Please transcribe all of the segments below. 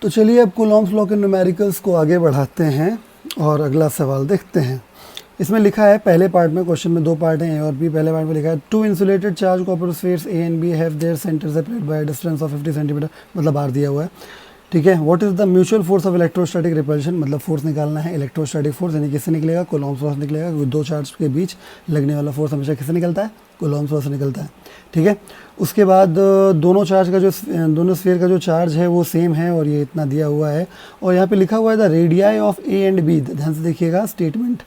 तो चलिए अब कूलॉम्स लॉ के न्यूमेरिकल्स को आगे बढ़ाते हैं और अगला सवाल देखते हैं। इसमें लिखा है, पहले पार्ट में, क्वेश्चन में दो पार्ट हैं ए और बी। पहले पार्ट में लिखा है two insulated charge copper spheres A and B have their centre separated by distance of 50 centimetre, मतलब आर दिया हुआ है, ठीक है। What is the mutual force of electrostatic repulsion, मतलब फोर्स निकालना है इलेक्ट्रोस्टैटिक फोर्स, यानी किससे निकलेगा, कूलॉम्स लॉ से निकलेगा, क्योंकि दो चार्ज के बीच लगने वाला फोर्स हमेशा किससे निकलता है, कूलॉम्स लॉ से निकलता है, ठीक है। उसके बाद दोनों स्फीयर का जो चार्ज है वो सेम है और ये इतना दिया हुआ है, और यहाँ पे लिखा हुआ है the radii of A and B. ध्यान से देखिएगा, स्टेटमेंट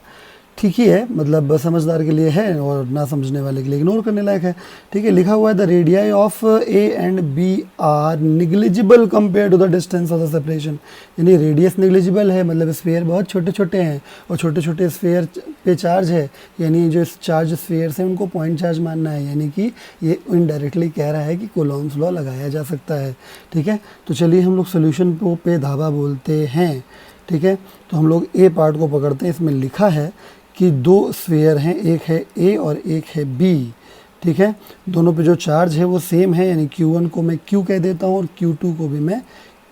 ठीक ही है, मतलब समझदार के लिए है और ना समझने वाले के लिए इग्नोर करने लायक है, ठीक है। लिखा हुआ है the radii of A and B are negligible compare to the distance of the separation, यानी रेडियस निग्लिजिबल है, मतलब स्फीयर बहुत छोटे छोटे हैं और छोटे छोटे स्फीयर पे चार्ज है, यानी जो चार्ज स्फीयर्स हैं उनको पॉइंट चार्ज मानना है, यानी कि ये इनडायरेक्टली कह रहा है कि कूलॉम्स लॉ लगाया जा सकता है, ठीक है। तो चलिए हम लोग सोल्यूशन पे धावा बोलते हैं, ठीक है। तो हम लोग ए पार्ट को पकड़ते हैं। इसमें लिखा है कि दो स्फीयर हैं, एक है ए और एक है बी, ठीक है। दोनों पे जो चार्ज है वो सेम है, यानी Q1 को मैं Q कह देता हूँ और Q2 को भी मैं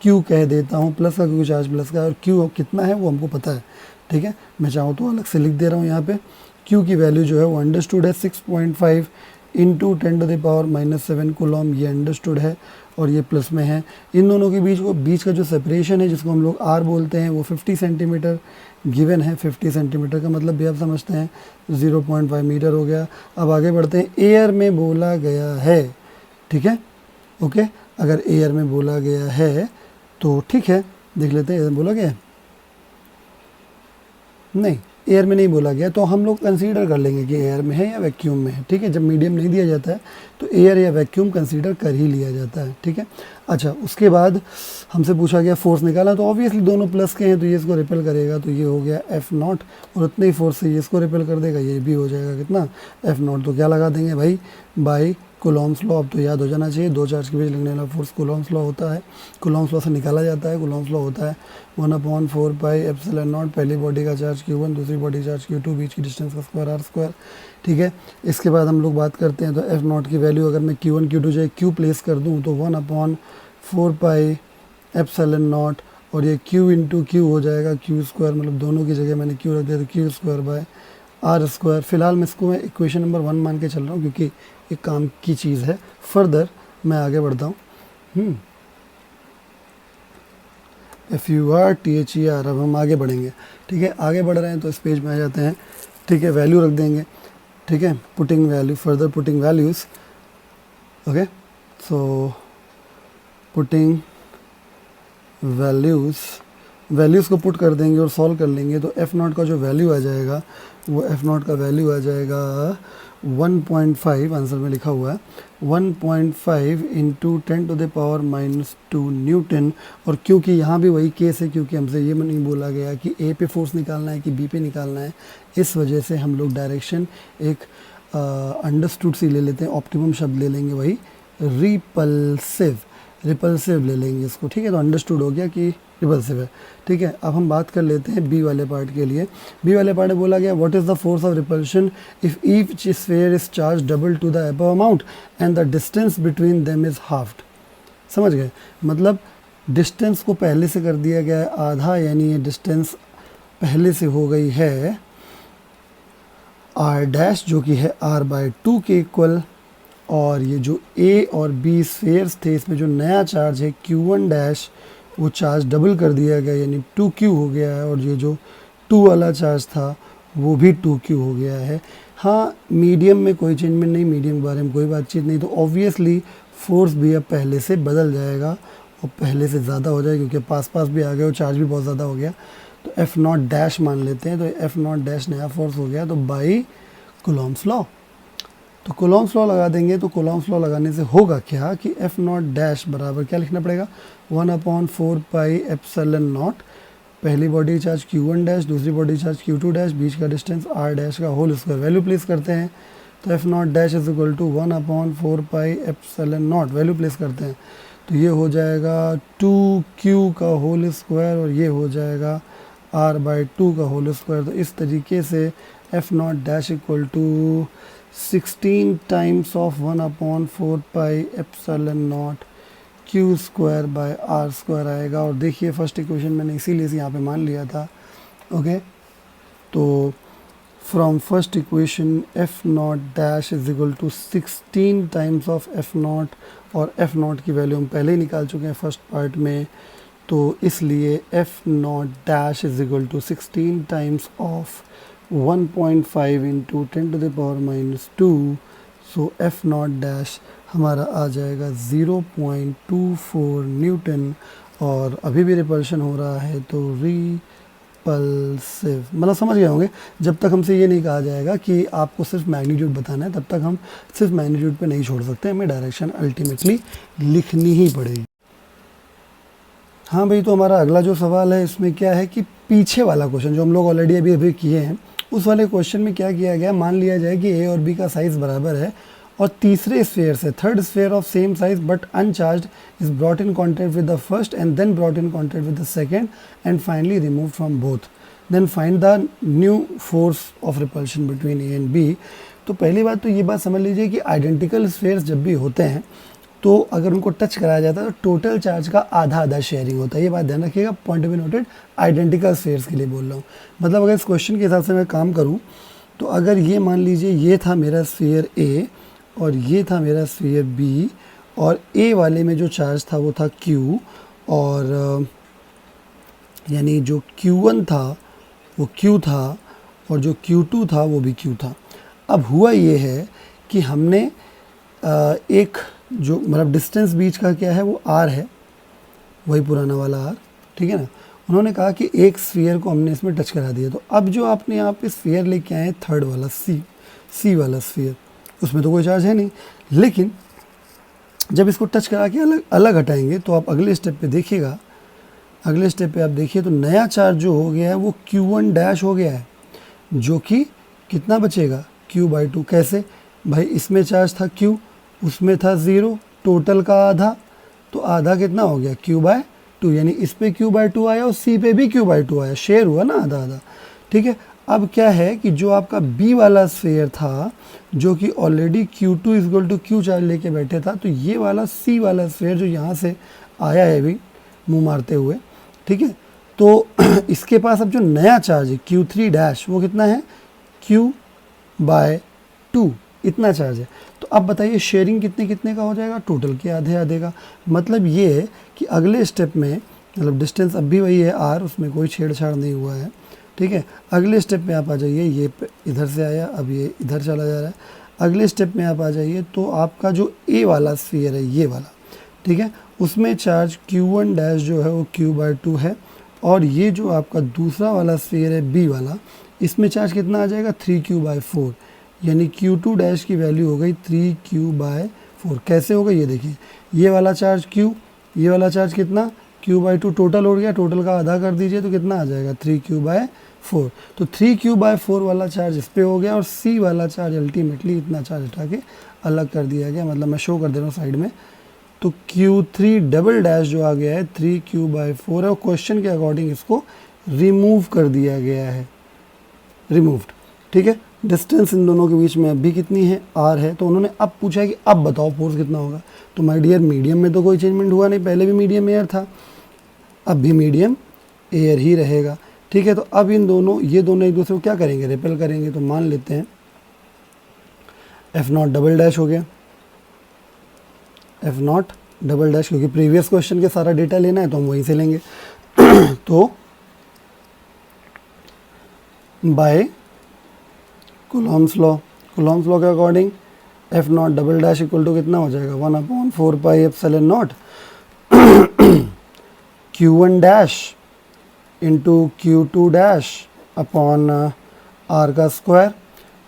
Q कह देता हूँ, प्लस का क्योंकि चार्ज प्लस का है और Q कितना है वो हमको पता है, ठीक है। मैं चाहूँ तो अलग से लिख दे रहा हूँ यहाँ पे। Q की वैल्यू जो है वो अंडरस्टूड है 6.5 इंटू 10⁻⁷ कूलॉम, ये अंडरस्टूड है और ये प्लस में है। इन दोनों के बीच का जो सेपरेशन है जिसको हम लोग R बोलते हैं वो 50 सेंटीमीटर गिवन है। 50 सेंटीमीटर का मतलब भी आप समझते हैं 0.5 मीटर हो गया। अब आगे बढ़ते हैं, एयर में बोला गया है, ठीक है, ओके। अगर एयर में बोला गया है तो ठीक है, देख लेते हैं एयर में बोला गया है, नहीं एयर में नहीं बोला गया, तो हम लोग कंसीडर कर लेंगे कि एयर में है या वैक्यूम में है, ठीक है। जब मीडियम नहीं दिया जाता है तो एयर या वैक्यूम कंसीडर कर ही लिया जाता है, ठीक है। अच्छा, उसके बाद हमसे पूछा गया फोर्स निकाला, तो ऑब्वियसली दोनों प्लस के हैं तो ये इसको रिपेल करेगा, तो ये हो गया F0 और उतने ही फोर्स से ये इसको रिपेल कर देगा, ये भी हो जाएगा कितना, F0। तो क्या लगा देंगे भाई, बाई कूलॉम्स लॉ। अब तो याद हो जाना चाहिए, दो चार्ज के बीच लगने वाला फोर्स कूलॉम्स लॉ होता है, कूलॉम्स लॉ से निकाला जाता है। कूलॉम्स लॉ होता है 1/4πε0, पहली बॉडी का चार्ज Q1, दूसरी बॉडी चार्ज Q2, बीच की डिस्टेंस का स्क्वायर R², ठीक है। इसके बाद हम लोग बात करते हैं तो F0 की वैल्यू अगर मैं Q1 Q2 जो Q प्लेस कर दूँ तो 1/4πε0 और ये Q इंटू Q हो जाएगा Q², मतलब दोनों की जगह मैंने Q रख दिया तो Q²/R²। फिलहाल मैं इसको इक्वेशन नंबर 1 मान के चल रहा हूँ क्योंकि एक काम की चीज़ है। फर्दर मैं आगे बढ़ता हूँ, FUR THER। अब हम आगे बढ़ेंगे, ठीक है। आगे बढ़ रहे हैं तो इस पेज में आ जाते हैं, ठीक है। वैल्यू रख देंगे, ठीक है, putting value, further putting values, okay. So putting values को पुट कर देंगे और सॉल्व कर लेंगे, तो F0 का जो वैल्यू आ जाएगा वो F0 का वैल्यू आ जाएगा 1.5, आंसर में लिखा हुआ है 1.5 इंटू 10⁻⁻² न्यूटन। और क्योंकि यहाँ भी वही केस है, क्योंकि हमसे ये नहीं बोला गया कि ए पे फोर्स निकालना है कि बी पे निकालना है, इस वजह से हम लोग डायरेक्शन एक अंडरस्टूड सी ले लेते हैं, ऑप्टिमम शब्द ले लेंगे, वही रिपल्सिव ले लेंगे इसको, ठीक है। तो अंडरस्टूड हो गया कि रिपल्सिव है, ठीक है। अब हम बात कर लेते हैं बी वाले पार्ट के लिए। बी वाले पार्ट में बोला गया what is the force of repulsion if each sphere is charge double two the above amount and the distance between them is halved. समझ गए, मतलब डिस्टेंस को पहले से कर दिया गया है आधा, यानी ये डिस्टेंस पहले से हो गई है R' जो कि है R/2 के इक्वल, और ये जो A और B स्फीयर्स थे इसमें जो नया चार्ज है Q1' वो चार्ज डबल कर दिया गया, यानी 2Q हो गया है, और ये जो 2 वाला चार्ज था वो भी 2Q हो गया है। हाँ, मीडियम में कोई चेंजमेंट नहीं, मीडियम के बारे में कोई बातचीत नहीं, तो ऑब्वियसली फोर्स भी अब पहले से बदल जाएगा और पहले से ज़्यादा हो जाएगा, क्योंकि पास भी आ गए और चार्ज भी बहुत ज़्यादा हो गया। तो F0' मान लेते हैं, तो F0' नया फोर्स हो गया, तो बाई कूलॉम्स लॉ। तो कूलॉम्स लॉ लगा देंगे, तो कूलॉम्स लॉ लगाने से होगा क्या कि F0' बराबर क्या लिखना पड़ेगा, 1/4πε0, पहली बॉडी चार्ज Q1', दूसरी बॉडी चार्ज Q2', बीच का डिस्टेंस R' का होल स्क्वायर। वैल्यू प्लेस करते हैं तो F0' is equal to 1/4πε0, value place करते हैं तो ये हो जाएगा 2Q का होल स्क्वायर और ये हो जाएगा R/2 का होल स्क्वायर। तो इस तरीके से F0' equal to 16 times of 1/4πε0 Q square by R square आएगा। और देखिए फर्स्ट इक्वेशन मैंने इसीलिए से यहाँ पे मान लिया था। ओके, तो from first equation F not dash is equal to 16 times of F not, और एफ नॉट की वैल्यू हम पहले ही निकाल चुके हैं फर्स्ट पार्ट में, तो इसलिए F not dash is equal to 16 times of 1.5 into 10 to the power minus 2। So F not dash हमारा आ जाएगा 0.24 न्यूटन। और अभी भी रिपल्शन हो रहा है, तो रिपल्सिव मतलब समझ गए होंगे। जब तक हमसे ये नहीं कहा जाएगा कि आपको सिर्फ मैग्नीट्यूड बताना है, तब तक हम सिर्फ मैग्नीट्यूड पे नहीं छोड़ सकते, हमें डायरेक्शन अल्टीमेटली लिखनी ही पड़ेगी। हाँ भाई, तो हमारा अगला जो सवाल है इसमें क्या है कि पीछे वाला क्वेश्चन जो हम लोग ऑलरेडी अभी किए हैं, उस वाले क्वेश्चन में क्या किया गया, मान लिया जाए कि ए और बी का साइज़ बराबर है, और तीसरे स्फीयर से third sphere of same size but uncharged is brought in contact with the first and then brought in contact with the second and finally remove from both, then find the new force of repulsion between A and B. तो पहली बात तो ये बात समझ लीजिए कि identical spheres जब भी होते हैं तो अगर उनको टच कराया जाता है तो टोटल चार्ज का आधा आधा शेयरिंग होता है। ये बात ध्यान रखिएगा, point be noted, identical spheres के लिए बोल रहा हूँ। मतलब अगर इस क्वेश्चन के हिसाब से मैं काम करूँ तो अगर ये मान लीजिए ये था मेरा स्फीयर ए और ये था मेरा स्फीयर बी, और ए वाले में जो चार्ज था वो था Q, और यानी जो Q1 था वो Q था और जो Q2 था वो भी Q था। अब हुआ ये है कि हमने एक जो मतलब डिस्टेंस बीच का क्या है वो R है, वही पुराना वाला R, ठीक है ना। उन्होंने कहा कि एक स्फीयर को हमने इसमें टच करा दिया, तो अब जो आपने यहाँ पे स्फीयर लेके आए थर्ड वाला सी वाला स्फीयर, उसमें तो कोई चार्ज है नहीं, लेकिन जब इसको टच करा के अलग अलग हटाएंगे तो आप अगले स्टेप पे देखिएगा, अगले स्टेप पे आप देखिए तो नया चार्ज जो हो गया है वो Q1 डैश हो गया है, जो कि कितना बचेगा Q/2। कैसे भाई, इसमें चार्ज था Q, उसमें था 0, टोटल का आधा, तो आधा कितना हो गया Q/2, यानी इस पे Q/2 आया और C पे भी Q/2 आया, शेयर हुआ ना आधा आधा, ठीक है। अब क्या है कि जो आपका B वाला स्फीयर था जो कि already Q2 equal to Q charge लेके बैठे था, तो ये वाला C वाला स्फीयर जो यहाँ से आया है अभी मुंह मारते हुए, ठीक है, तो इसके पास अब जो नया चार्ज है Q3 डैश वो कितना है Q/2, इतना चार्ज है। तो अब बताइए शेयरिंग कितने कितने का हो जाएगा, टोटल के आधे आधे का। मतलब ये है कि अगले स्टेप में मतलब डिस्टेंस अब भी वही है R, उसमें कोई छेड़छाड़ नहीं हुआ है, ठीक है। अगले स्टेप में आप आ जाइए, ये इधर से आया, अब ये इधर चला जा रहा है। अगले स्टेप में आप आ जाइए तो आपका जो ए वाला स्फीयर है ये वाला, ठीक है, उसमें चार्ज Q1 डैश जो है वो Q/2 है, और ये जो आपका दूसरा वाला स्फीयर है बी वाला, इसमें चार्ज कितना आ जाएगा 3Q/4, यानी Q2 डैश की वैल्यू हो गई 3Q/4। कैसे होगा ये देखिए, ये वाला चार्ज Q, ये वाला चार्ज कितना Q/2, टोटल हो गया, टोटल का आधा कर दीजिए तो कितना आ जाएगा 3Q/4। तो 3Q/4 वाला चार्ज इस पर हो गया, और C वाला चार्ज अल्टीमेटली इतना चार्ज हटा के अलग कर दिया गया, मतलब मैं शो कर दे रहा हूँ साइड में। तो Q3 डबल डैश जो आ गया है 3Q/4 है, और क्वेश्चन के अकॉर्डिंग इसको रिमूव कर दिया गया है, रिमूव्ड, ठीक है। डिस्टेंस इन दोनों के बीच में अब भी कितनी है R है, तो उन्होंने अब पूछा है कि अब बताओ फोर्स कितना होगा। तो माय डियर मीडियम में तो कोई चेंजमेंट हुआ नहीं, पहले भी मीडियम एयर था, अब भी मीडियम एयर ही रहेगा, ठीक है। तो अब इन दोनों ये दोनों एक दूसरे को क्या करेंगे, रिपेल करेंगे। तो मान लेते हैं F0 डबल डैश हो गया, F0 डबल डैश, क्योंकि प्रीवियस क्वेश्चन के सारा डेटा लेना है तो हम वहीं से लेंगे। तो बाय कूलॉम्स लॉ के according F0 double dash equal to कितना हो जाएगा 1/4 pi epsilon not Q1 dash into Q2 dash upon R का स्क्वायर।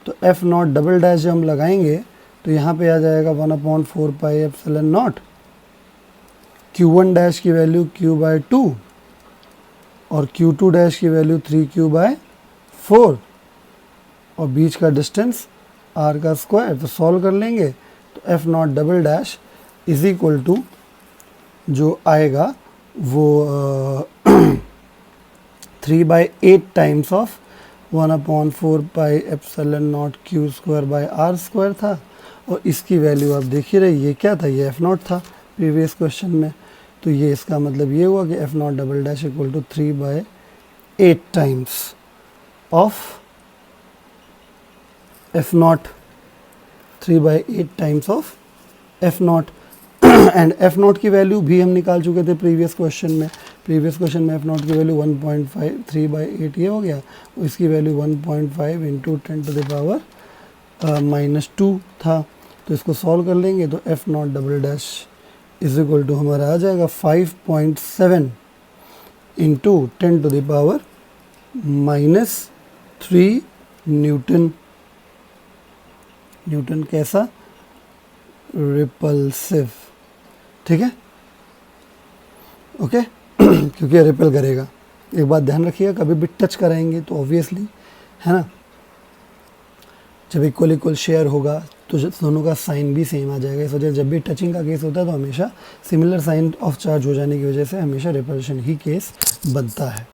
तो F0 डबल डैश जब हम लगाएंगे तो यहाँ पे आ जाएगा 1/4 pi epsilon not, Q1 dash की वैल्यू Q/2 और Q2 डैश की वैल्यू 3Q/4, और बीच का डिस्टेंस R का स्क्वायर। तो सॉल्व कर लेंगे तो F0 double dash is equal to जो आएगा वो 3/8 times of 1/4 pi epsilon not Q² by R² था, और इसकी वैल्यू आप देख ही रहे, ये क्या था, ये F0 था, प्रीवियस क्वेश्चन में, तो ये इसका मतलब ये हुआ कि F not double dash equal to 3/8 times of F not, 3/8 times of F not. And F not की वैल्यू भी हम निकाल चुके थे प्रीवियस क्वेश्चन में। प्रीवियस क्वेश्चन में एफ नॉट की वैल्यू 1.5, 3/8 ये हो गया, इसकी वैल्यू 1.5 इंटू 10⁻⁻² था। तो इसको सॉल्व कर लेंगे तो F not double dash is equal to हमारा आ जाएगा 5.7 इंटू 10⁻³ न्यूटन। न्यूटन कैसा? रिपल्सिव, ठीक है, ओके। क्योंकि रिपेल करेगा। एक बात ध्यान रखिएगा, कभी भी टच कराएंगे तो ऑब्वियसली, है ना, जब इक्वल इक्वल शेयर होगा तो दोनों का साइन भी सेम आ जाएगा। इस वजह से जब भी टचिंग का केस होता है तो हमेशा सिमिलर साइन ऑफ चार्ज हो जाने की वजह से हमेशा रिपल्शन ही केस बनता है।